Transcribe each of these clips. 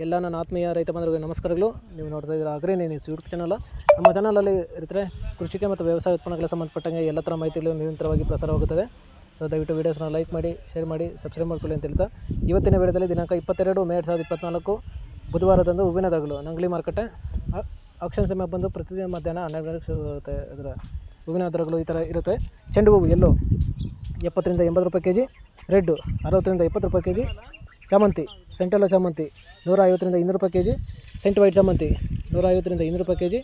ಎಲ್ಲ ನನ್ನ ಆತ್ಮೀಯ ರೈತ ಬಂಧುಗಳಿಗೆ ನಮಸ್ಕಾರಗಳು. ನೀವು ನೋಡ್ತಾ ಇದ್ದೀರಾ ಅಗ್ರಿನೇನಿಸ್ ಯೂಟ್ಯೂಬ್ ಚಾನಲ್. ನಮ್ಮ ಚಾನಲಲ್ಲಿ ಇರ್ತಾರೆ ಕೃಷಿಗೆ ಮತ್ತು ವ್ಯವಸಾಯ ಉತ್ಪನ್ನಗಳಿಗೆ ಸಂಬಂಧಪಟ್ಟಂಗೆ ಎಲ್ಲ ಥರ ಮಾಹಿತಿಗಳು ನಿರಂತರವಾಗಿ ಪ್ರಸಾರವಾಗುತ್ತದೆ. ಸೊ ದಯವಿಟ್ಟು ವೀಡಿಯೋಸ್ನ ಲೈಕ್ ಮಾಡಿ, ಶೇರ್ ಮಾಡಿ, ಸಬ್ಸ್ಕ್ರೈಬ್ ಮಾಡ್ಕೊಳ್ಳಿ ಅಂತ ಹೇಳ್ತಾ, ಇವತ್ತಿನ ವಿಡಿಯೋದಲ್ಲಿ ದಿನಾಂಕ 22 ಮೇ 2024 ಬುಧವಾರದಂದು ಹೂವಿನ ದರಗಳು ನಂಗ್ಲಿ ಮಾರುಕಟ್ಟೆ ಆಕ್ಷನ್ ಸಮಯ ಬಂದು ಪ್ರತಿದಿನ ಮಧ್ಯಾಹ್ನ 12 ಗಂಟೆಗೆ ಶುರುವಾಗುತ್ತೆ. ಅದರ ಹೂವಿನ ದರಗಳು ಈ ಥರ ಇರುತ್ತೆ. ಚೆಂಡು ಹೂವು ಎಲ್ಲೋ 70 ರಿಂದ 80 ರೂಪಾಯಿ ಕೆಜಿ, ರೆಡ್ಡು 60 ರಿಂದ 20 ರೂಪಾಯಿ ಕೆಜಿ, ಚಾಮಂತಿ ಸೆಂಟೆಲ್ಲ ಚಾಮಂತಿ 150 ರಿಂದ 200 ರೂಪಾಯಿ ಕೆಜಿ, ಸೆಂಟ್ ವೈಟ್ ಚಾಮಂತಿ 150 ರಿಂದ 200 ರೂಪಾಯಿ ಕೆಜಿ,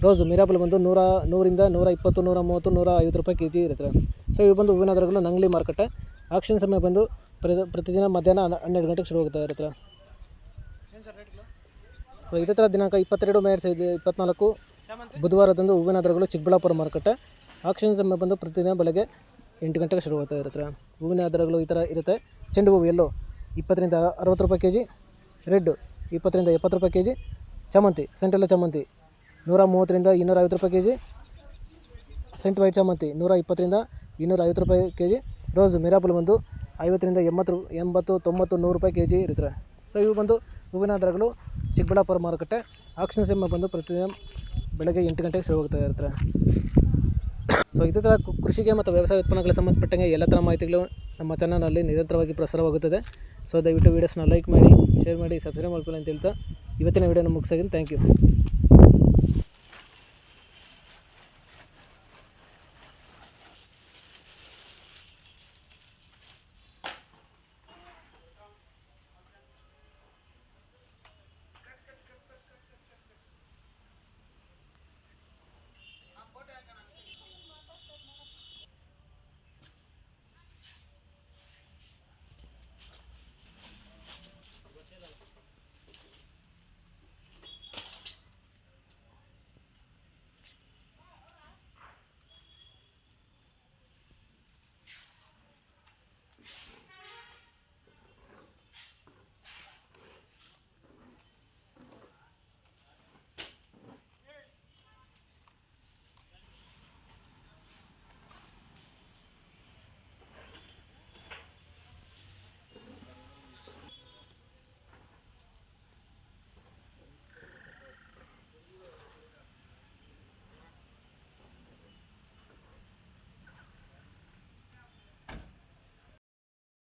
ರೋಸು ಮಿರಾಬಲ್ ಬಂದು 100 ರಿಂದ 120, 130, 150 ರೂಪಾಯಿ ಕೆಜಿ ಇರುತ್ತೆ. ಸೊ ಇವು ಬಂದು ಹೂವಿನ ದರಗಳು ನಂಗ್ಲಿ ಮಾರುಕಟ್ಟೆ ಆಕ್ಷನ್ ಸಮಯ ಬಂದು ಪ್ರತಿದಿನ ಮಧ್ಯಾಹ್ನ 12 ಗಂಟೆಗೆ ಶುರುವಾಗುತ್ತೆ ಇರುತ್ತೆ. ಸೊ ಇದೇ ಥರ ದಿನಾಂಕ 22 ಮೇ 2024 ಬುಧವಾರದಂದು ಹೂವಿನ ದರಗಳು ಚಿಕ್ಕಬಳ್ಳಾಪುರ ಮಾರುಕಟ್ಟೆ ಆಕ್ಷನ್ ಸಮಯ ಬಂದು ಪ್ರತಿದಿನ ಬೆಳಗ್ಗೆ 8 ಗಂಟೆಗೆ ಶುರುವಾಗ್ತಾ ಇರುತ್ತೆ. ಹೂವಿನ ದರಗಳು ಈ ಥರ ಇರುತ್ತೆ. ಚೆಂಡು ಹೂವು ಎಲ್ಲೋ 20 ರಿಂದ 60 ರೂಪಾಯಿ ಕೆಜಿ, ರೆಡ್ಡು 20 ರಿಂದ 70 ರೂಪಾಯಿ ಕೆಜಿ, ಚಾಮಂತಿ ಸೆಂಟೆಲ್ಲ ಚಾಮಂತಿ 130 ರಿಂದ 250 ರೂಪಾಯಿ ಕೆಜಿ, ಸೆಂಟ್ ವೈಟ್ ಚಾಮಂತಿ 120 ರಿಂದ 250 ರೂಪಾಯಿ ಕೆಜಿ, ರೋಸು ಮಿರಾಬಲ್ ಬಂದು 50 ರಿಂದ 80, 90, 100 ರೂಪಾಯಿ ಕೆಜಿ ಇರುತ್ತೆ. ಸೊ ಇವು ಬಂದು ಹೂವಿನ ದರಗಳು ಚಿಕ್ಕಬಳ್ಳಾಪುರ ಮಾರುಕಟ್ಟೆ ಆಕ್ಷನ್ ಸಮಯ ಬಂದು ಪ್ರತಿದಿನ ಬೆಳಗ್ಗೆ 8 ಗಂಟೆಗೆ ಶುರುವಾಗ್ತಾ ಇರುತ್ತೆ. ಸೊ ಇದೇ ಥರ ಕೃಷಿಗೆ ಮತ್ತು ವ್ಯವಸಾಯ ಉತ್ಪನ್ನಗಳಿಗೆ ಸಂಬಂಧಪಟ್ಟಂಗೆ ಎಲ್ಲ ಥರ ಮಾಹಿತಿಗಳು ನಮ್ಮ ಚಾನಲಲ್ಲಿ ನಿರಂತರವಾಗಿ ಪ್ರಸಾರವಾಗುತ್ತದೆ. ಸೊ ದಯವಿಟ್ಟು ವೀಡಿಯೋಸ್ನ ಲೈಕ್ ಮಾಡಿ, ಶೇರ್ ಮಾಡಿ, ಸಬ್ಸ್ಕ್ರೈಬ್ ಮಾಡ್ಕೊಳ್ಳಿ ಅಂತ ಹೇಳ್ತಾ ಇವತ್ತಿನ ವೀಡಿಯೋನ ಮುಗಿಸಿದ್ದೀನಿ. Thank you.